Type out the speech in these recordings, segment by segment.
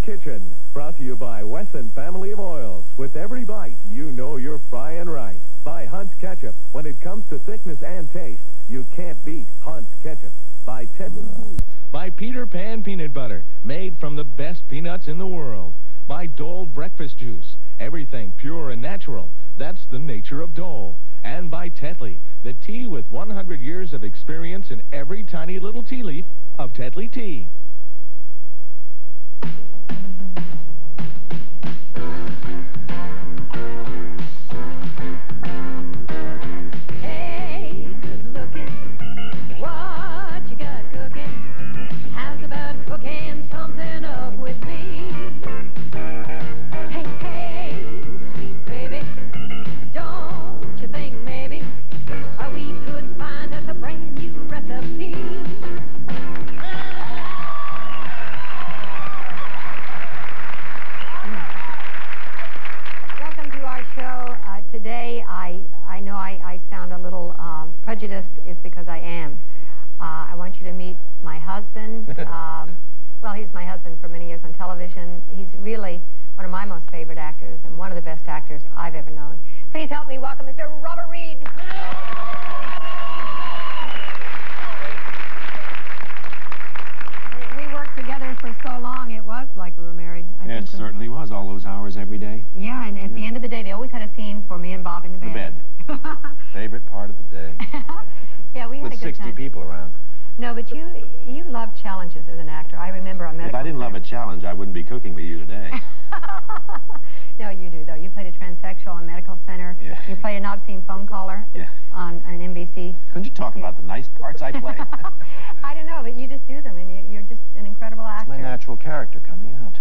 Kitchen, brought to you by Wesson Family of Oils. With every bite, you know you're frying right. By Hunt's Ketchup. When it comes to thickness and taste, you can't beat Hunt's Ketchup. By Peter Pan Peanut Butter, made from the best peanuts in the world. By Dole Breakfast Juice, everything pure and natural. That's the nature of Dole. And by Tetley, the tea with 100 years of experience in every tiny little tea leaf of Tetley tea. Hey, good looking, what you got cooking? How's about cooking something up with me? Hey, hey, sweet baby, don't you think maybe we could find us a brand new recipe? Welcome to our show. Today, I know I sound a little prejudiced. It's because I am. I want you to meet my husband. Well, he's my husband for many years on television. He's really one of my most favorite actors and one of the best actors I've ever known. Please help me welcome Mr. Robert Reed. We worked together for so long, it was like we were married. It certainly was, all those hours every day. Yeah, and at the end of the day, they always had a scene for me and Bob in the bed. The bed. Favorite part of the day. Yeah, we had a With good 60 time. people around. No, but you love challenges as an actor. I remember a medical... If I didn't love a challenge, I wouldn't be cooking with you today. No, you do, though. You played a transsexual in medical center. Yeah. You played an obscene phone caller on NBC. Couldn't you talk about the nice parts I play? I don't know, but you just do them, and you're just an incredible actor. It's my natural character coming out.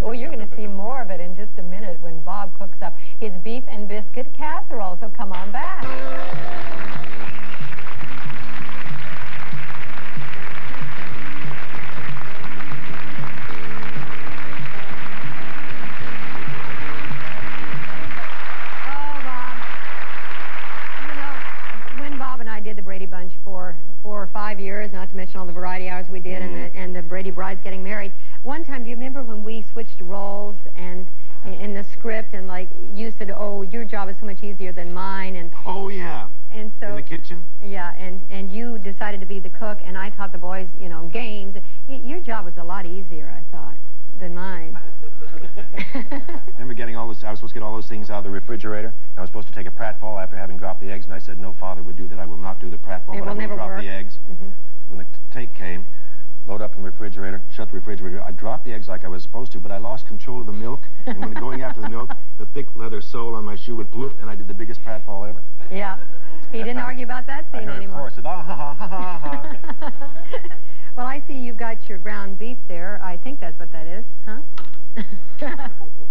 Oh, you're going to see more of it in just a minute when Bob cooks up his beef and biscuit casserole, so come on back. For 4 or 5 years, not to mention all the variety hours we did and the Brady Brides getting married. One time, do you remember when we switched roles and in the script and like you said, oh, your job is so much easier than mine, and oh yeah, and so in the kitchen. Yeah, and you decided to be the cook, and I taught the boys, you know, games. Your job was a lot easier, I thought, than mine. Remember getting all this? I was supposed to get all those things out of the refrigerator. And I was supposed to take a pratfall after having dropped the eggs, and I said, no, Father would do that. I will not do the pratfall, but I will drop the eggs. When the take came, load up in the refrigerator, shut the refrigerator. I dropped the eggs like I was supposed to, but I lost control of the milk. And when going after the milk, the thick leather sole on my shoe would bloop, and I did the biggest pratfall ever. Yeah. He didn't argue about that scene anymore. I heard a chorus of, ah, ha, ha, ha, ha, ha. Well, I see you've got your ground beef there. I think that's what that is, huh?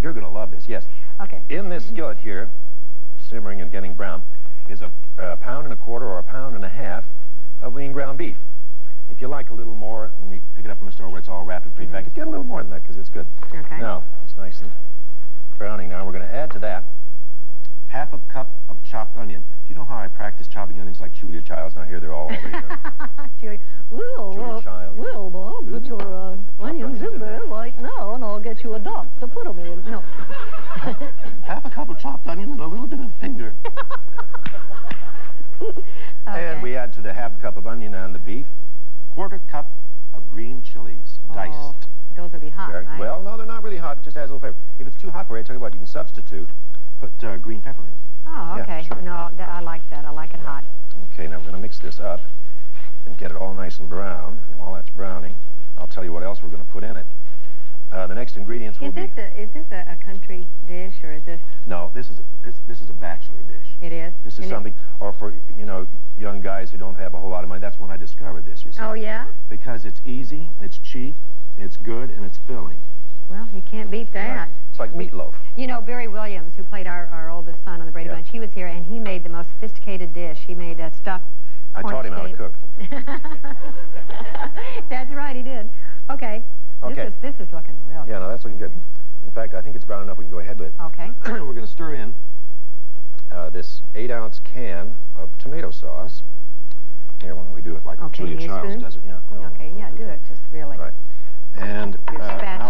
You're going to love this, yes. Okay. In this skillet here, simmering and getting brown, is a pound and a quarter or a pound and a half of lean ground beef. If you like a little more, when you pick it up from the store where it's all wrapped and prepackaged, get a little more than that because it's good. Okay. Now, it's nice and browning. Now we're going to add to that half a cup of chopped onion. Do you know how I practice chopping onions like Julia Childs? Now here they're all already done. Julia Child. Well, Bob, put your onions in there right now, and I'll get you a duck to put them in. No. Half a cup of chopped onion and a little bit of finger. Okay. And we add to the half cup of onion and the beef, quarter cup of green chilies, diced. Those will be hot, right? Well, no, they're not really hot. It just adds a little flavor. If it's too hot for you, I tell you what, you can substitute. Put green pepper in. Oh, okay. Yeah, sure. No, I like that. I like it hot. Okay, now we're going to mix this up and get it all nice and brown. And while that's browning, I'll tell you what else we're going to put in it. The next ingredients will be... Is this a country dish, or is this... No, this is a bachelor dish. It is? This is something, or for, you know, young guys who don't have a whole lot of money. That's when I discovered this, you see. Oh, yeah? Because it's easy, it's cheap, it's good, and it's filling. Well, you can't beat that. Right. It's like meatloaf. You know, Barry Williams, who played our oldest son on the Brady Bunch, he was here, and he made the most sophisticated dish. He made a stuffed I taught him how to cook. That's right, he did. Okay. Okay. This is looking real good. Yeah, no, that's looking good. In fact, I think it's brown enough we can go ahead with it. Okay. We're going to stir in this 8-ounce can of tomato sauce. Here, why don't we do it like Julia Childs does it? Yeah. No, okay, yeah, do it just really. Right. And your spatula.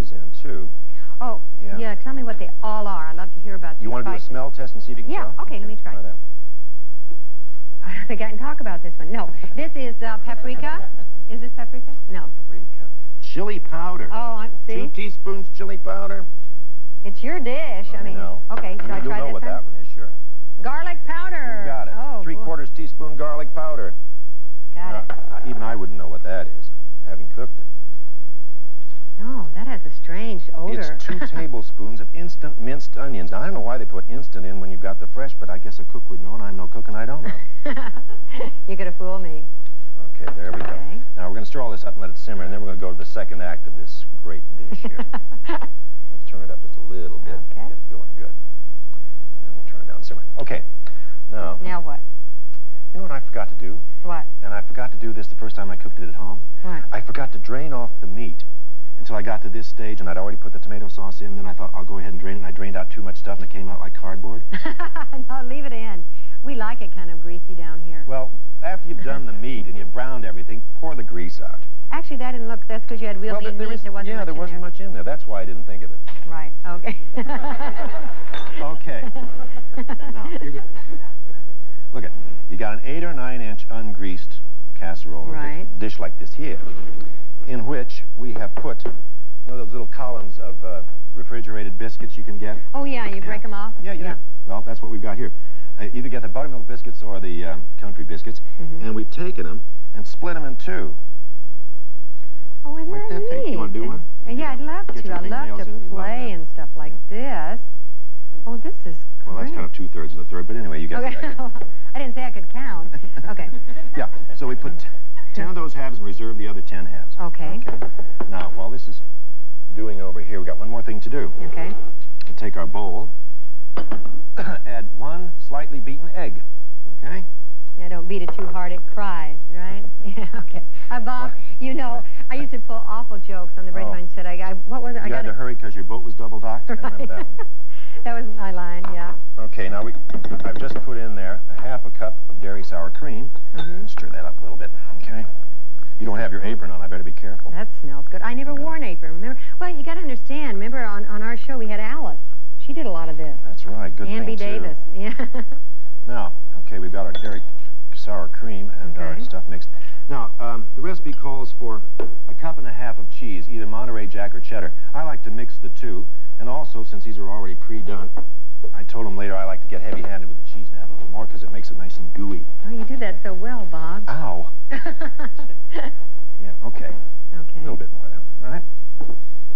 spices in, too. Oh, yeah, tell me what they all are. I'd love to hear about the You want to do a smell test and see if you can tell? Yeah, okay, let me try. Try that. I don't think I can talk about this one. No, this is paprika. Is this paprika? No. Paprika. Chili powder. Oh, see? 2 teaspoons chili powder. It's your dish. I mean, know. Okay, should I try this one? You'll know what that one is, sure. Garlic powder. You got it. Oh, 3/4 teaspoon garlic powder. Got it. Even I wouldn't know what that is, having cooked it. No, that has a strange odor. It's 2 tablespoons of instant minced onions. Now, I don't know why they put instant in when you've got the fresh, but I guess a cook would know, and I'm no cook, and I don't know. You're going to fool me. Okay, there we go. Now, we're going to stir all this up and let it simmer, and then we're going to go to the second act of this great dish here. Let's turn it up just a little bit. Okay. Get it going good. And then we'll turn it down and simmer. Okay. Now. Now what? You know what I forgot to do? What? And I forgot to do this the first time I cooked it at home. What? I forgot to drain off the meat until I got to this stage, and I'd already put the tomato sauce in. Then I thought, I'll go ahead and drain it, and I drained out too much stuff, and it came out like cardboard. No, leave it in. We like it kind of greasy down here. Well, after you've done the meat and you've browned everything, pour the grease out. Actually, that didn't look, that's because you had real lean meat. There wasn't much in there. That's why I didn't think of it. Right, okay. Okay. Now, you're good. Look at, you got an 8 or 9 inch ungreased casserole, right. Dish like this here, in which we have put, you know, those little columns of refrigerated biscuits you can get? Oh, yeah, you break them off? Yeah, you do. Well, that's what we've got here. Either get the buttermilk biscuits or the country biscuits, and we've taken them and split them in 2. Oh, isn't like that that? neat? You want to do one? Yeah, I'd love to. I'd love to play and stuff like this. Oh, this is great. Well, that's kind of 2/3 of the third, but anyway, you get the idea. I didn't say I could count. Okay. Yeah, so we put 10 of those halves and reserve the other 10 halves. Okay. Now, while this is doing over here, we've got one more thing to do. Okay. We'll take our bowl, add 1 slightly beaten egg, okay? Yeah, don't beat it too hard, it cries, right? Yeah, okay. Bob, you know, I used to pull awful jokes on the radio and said, what was it? You had to hurry because your boat was double docked? Right. I remember that one. That was my line, yeah. Okay, now I've just put in there a 1/2 cup of dairy sour cream. Stir that up a little bit, okay? You don't have your apron on. I better be careful. That smells good. I never wore an apron, remember? Well, you got to understand, remember on our show we had Alice. She did a lot of this. That's right. Good thing, Ann B. Davis, yeah. Now, okay, we've got our dairy sour cream and our stuff mixed. Now, the recipe calls for a 1.5 cups of cheese, either Monterey Jack or cheddar. I like to mix the 2, and also, since these are already pre-done, I told them later I like to get heavy-handed with the cheese now a little more because it makes it nice and gooey. Oh, you do that so well, Bob. Ow. Yeah, okay. Okay. A little bit more there, all right?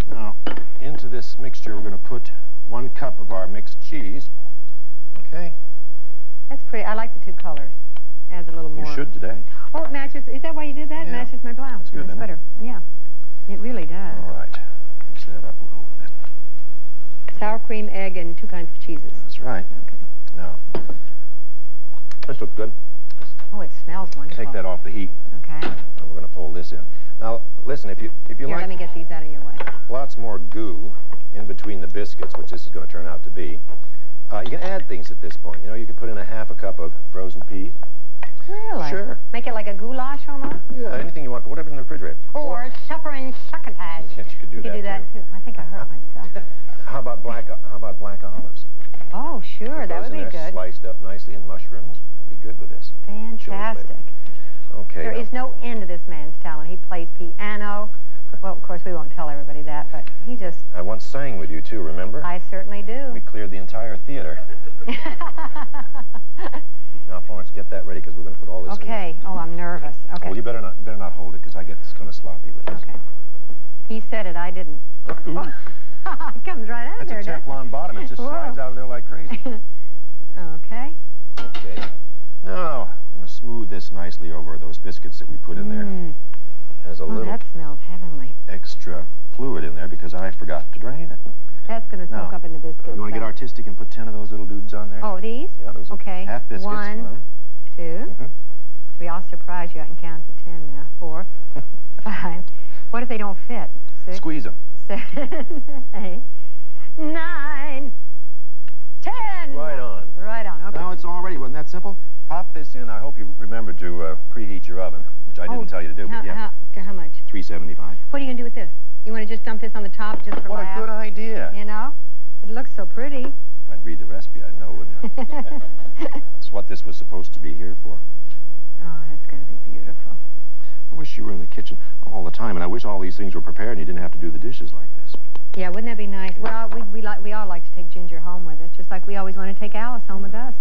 Now, into this mixture, we're going to put 1 cup of our mixed cheese, okay? That's pretty. I like the 2 colors. Adds a little more. You should today. Oh, it matches. Is that why you did that? Yeah. It matches my blouse. That's good, my sweater. Yeah. It really does. All right. Mix that up a little bit. Sour cream, egg, and 2 kinds of cheeses. That's right. Okay. Now, this looks good. Oh, it smells wonderful. Take that off the heat. Okay. And we're going to fold this in. Now, listen, if you Here, like let me get these out of your way. lots more goo in between the biscuits, which this is going to turn out to be, you can add things at this point. You know, you could put in a 1/2 cup of frozen peas. Really? Sure. Make it like a goulash almost? Yeah, anything you want, whatever's in the refrigerator. Or suffering succotash. Yes, you could do that, do that too. I think I hurt myself. How about black olives? Oh, sure, that would be good. Sliced up nicely, and mushrooms. That'd be good with this. Fantastic. Okay. There is no end to this man's talent. He plays piano. Well, of course, we won't tell everybody that, but he just... I once sang with you, too, remember? I certainly do. We cleared the entire theater. Now, Florence, get that ready, because we're going to put all this in. Okay. Oh, I'm nervous. Okay. Well, you better not hold it, because I get kind of sloppy with this. Okay. He said it, I didn't. Ooh. It comes right out of there, That's a Teflon bottom. It just slides out of there like crazy. Okay. Okay. Now, I'm going to smooth this nicely over those biscuits that we put in there. There's a little that smells heavenly. extra fluid in there because I forgot to drain it. That's going to soak up in the biscuits. You want to get artistic and put 10 of those little dudes on there? Oh, these? Yeah, those okay. half biscuits. 1, 2, 3. I'll surprise you. I can count to 10 now. 4, 5. What if they don't fit? 6. Squeeze them. 7, 8, 9, 10. Right on. Right on. Okay. Now it's all ready. Wasn't that simple? Pop this in. I hope you remembered to preheat your oven, which I didn't tell you to do. But yeah. To how much? 375. What are you going to do with this? You want to just dump this on the top just for What laughs? a good idea. You know? It looks so pretty. If I'd read the recipe, I'd know, wouldn't I? That's what this was supposed to be here for. Oh, that's going to be beautiful. I wish you were in the kitchen all the time, and I wish all these things were prepared and you didn't have to do the dishes like this. Yeah, wouldn't that be nice? Well, we all like to take Ginger home with us, just like we always want to take Alice home with us.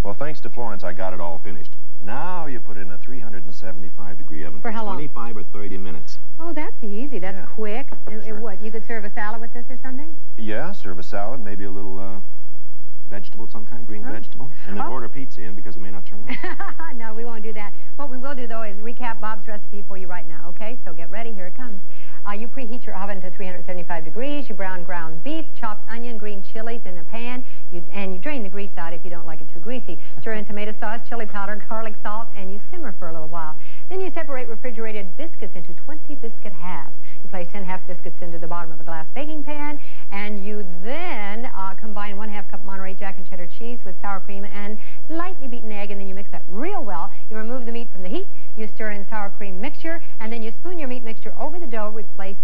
Well, thanks to Florence, I got it all finished. Now you put it in a 375-degree oven For how long? 25 or 30 minutes. Oh, that's easy. That's quick. Sure. What, you could serve a salad with this or something? Yeah, serve a salad, maybe a little vegetable of some kind, green vegetable, and then order pizza in because it may not turn out. No, we won't do that. What we will do, though, is recap Bob's recipe for you right now, okay? So get ready. Here it comes. You preheat your oven to 375 degrees. You brown ground beef, chopped onion, green chilies in a pan, and you drain the grease out if you don't like it too greasy. Stir in tomato sauce, chili powder, garlic salt, and you simmer for a little while. Then you separate refrigerated biscuits into 20 biscuit halves. You place 10 half biscuits into the bottom of a glass baking pan, and you then combine 1/2 cup Monterey Jack and cheddar cheese with sour cream and lightly beaten egg, and then you mix that real well. You remove the meat from the heat. You stir in sour cream mixture, and then you spoon your meat mixture over the dough. Place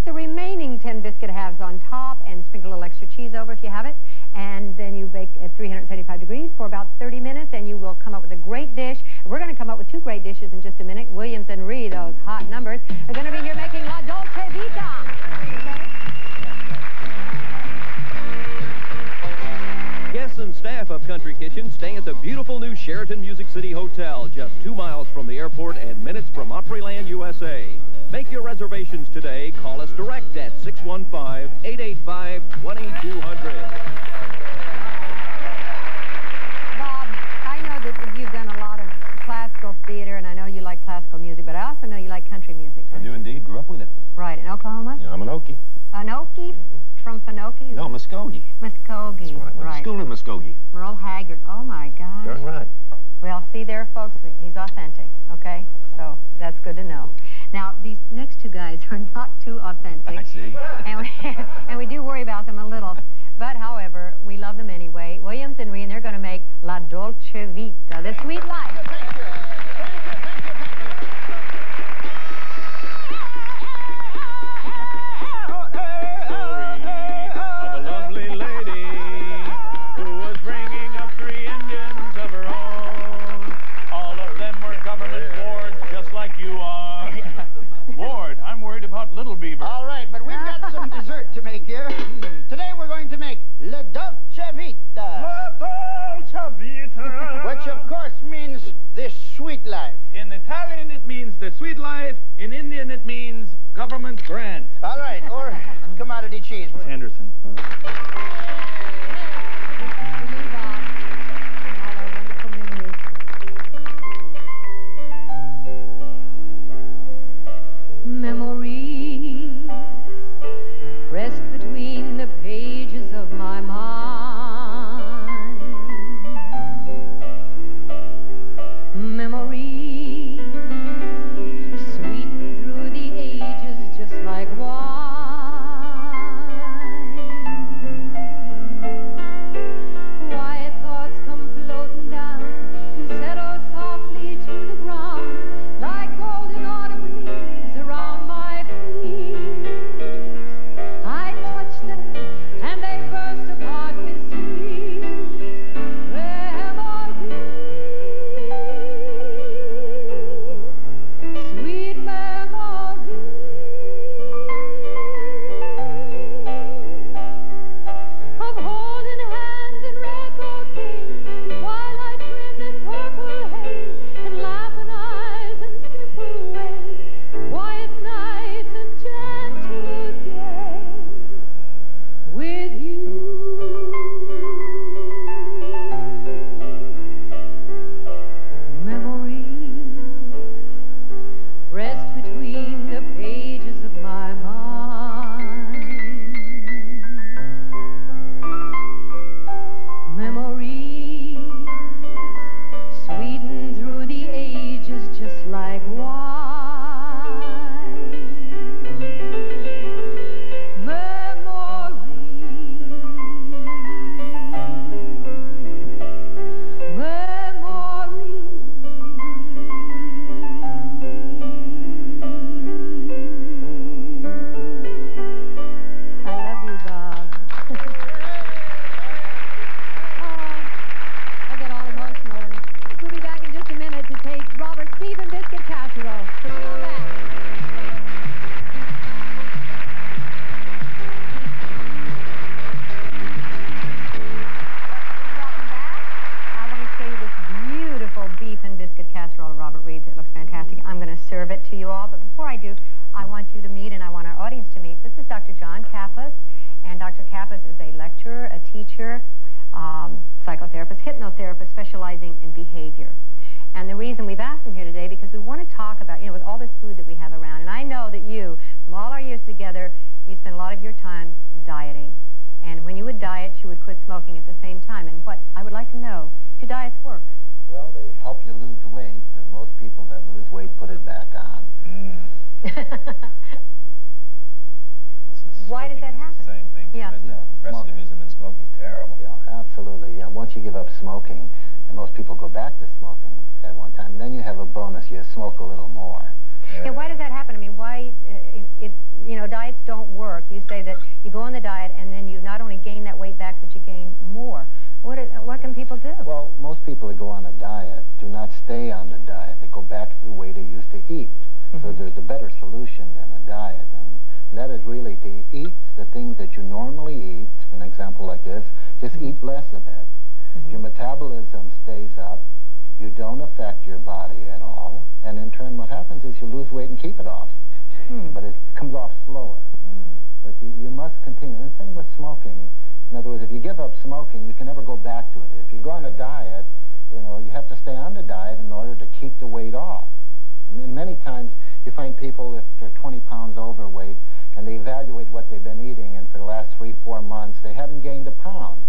the remaining 10 biscuit halves on top and sprinkle a little extra cheese over if you have it. And then you bake at 375 degrees for about 30 minutes, and you will come up with a great dish. We're going to come up with 2 great dishes in just a minute. Williams and Ree, those hot numbers, are going to be here making La Dolce Vita. Guests and staff of Country Kitchen stay at the beautiful new Sheraton Music City Hotel, just 2 miles from the airport and minutes from Opryland, USA. Make your reservations today. Call us direct at 615-885-2200. Bob, I know that you've done a lot of classical theater, and I know you like classical music, but I also know you like country music. I do indeed. Grew up with it. Right, in Oklahoma? Yeah, I'm an Okie. An Okie? From Finokie? No, Muskogee. Muskogee. That's right. Went to school in Muskogee. Merle Haggard. Oh, my God. Darn right. Well, see there, folks, he's authentic, okay? So that's good to know. Now, these next 2 guys are not too authentic. I see. And we do worry about them a little. But, however, we love them anyway. Williams and Ree, and they're going to make La Dolce Vita, the sweet life. Thank you. Little Beaver. All right, but we've got some dessert to make here. Today we're going to make La Dolce Vita. La Dolce Vita. Which, of course, means the sweet life. In Italian, it means the sweet life. In Indian, it means government grant. All right, or commodity cheese. Henderson. Memories pressed between the pages of my mind. Memories sweetened through the ages just like wine. want you to meet, and I want our audience to meet. This is Dr. John Kappas, and Dr. Kappas is a lecturer, a teacher, psychotherapist, hypnotherapist specializing in behavior. And the reason we've asked him here today, because we want to talk about, with all this food that we have around, and I know that you, from all our years together, you spend a lot of your time dieting. And when you would diet, you would quit smoking at the same time. And what I would like to know, do diets work? Well, they help you lose weight, and most people that lose weight put it back on. Why does that happen? It's the same thing, too, isn't it? Recidivism and smoking is terrible. Yeah, absolutely. Yeah, once you give up smoking, and most people go back to smoking at one time, then you have a bonus. You smoke a little more. Yeah, why does that happen? I mean, why, if diets don't work, you say that you go on the diet and then you not only gain that weight back, but you gain more. What can people do? Well, most people that go on a diet do not stay on the diet. They go back to the way they used to eat. So there's a better solution than a diet, and that is really to eat the things that you normally eat. For an example like this, just eat less of it. Your metabolism stays up. You don't affect your body at all. And in turn, what happens is you lose weight and keep it off. But it comes off slower. But you must continue. And same with smoking. In other words, if you give up smoking, you can never go back to it. If you go on a diet, you have to stay on the diet in order to keep the weight off. And many times, you find people, if they're 20 pounds overweight, and they evaluate what they've been eating, and for the last 3-4 months, they haven't gained a pound.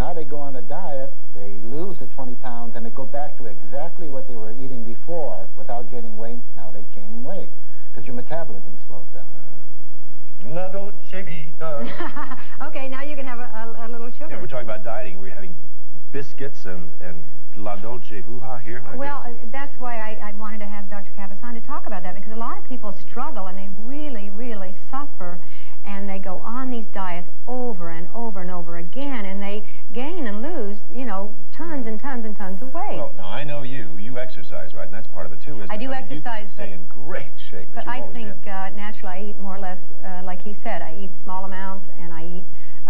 Now they go on a diet, they lose the 20 pounds, and they go back to exactly what they were eating before without gaining weight. Now they gain weight, because your metabolism slows down. La dolce vita. Okay, now you can have a little sugar. Yeah, we're talking about dieting. We're having biscuits and la dolce hoo-ha here. Well, that's why I wanted to have Dr. Kappas on to talk about that, because a lot of people struggle and they really, really suffer, and they go on these diets over and over and over again, and they gain and lose, tons and tons and tons of weight. Well, now I know you exercise, right? And that's part of it too, isn't it? I do exercise, you stay in great shape. But I think naturally I eat more or less, like he said, I eat small amounts and I eat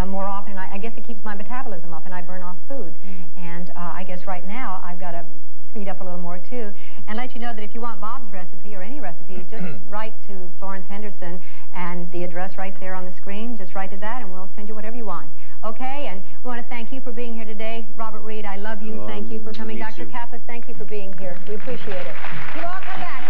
more often. I guess it keeps my metabolism up and I burn off food. And I guess right now I've got to speed up a little more too. And let you know that if you want Bob's recipe or any recipes, just write to Florence Henderson, and the address right there on the screen, just write to that and we'll send you whatever you want. Okay, and we want to thank you for being here today. Robert Reed, I love you. Thank you for coming. Dr. Kappas, thank you for being here. We appreciate it. You all come back.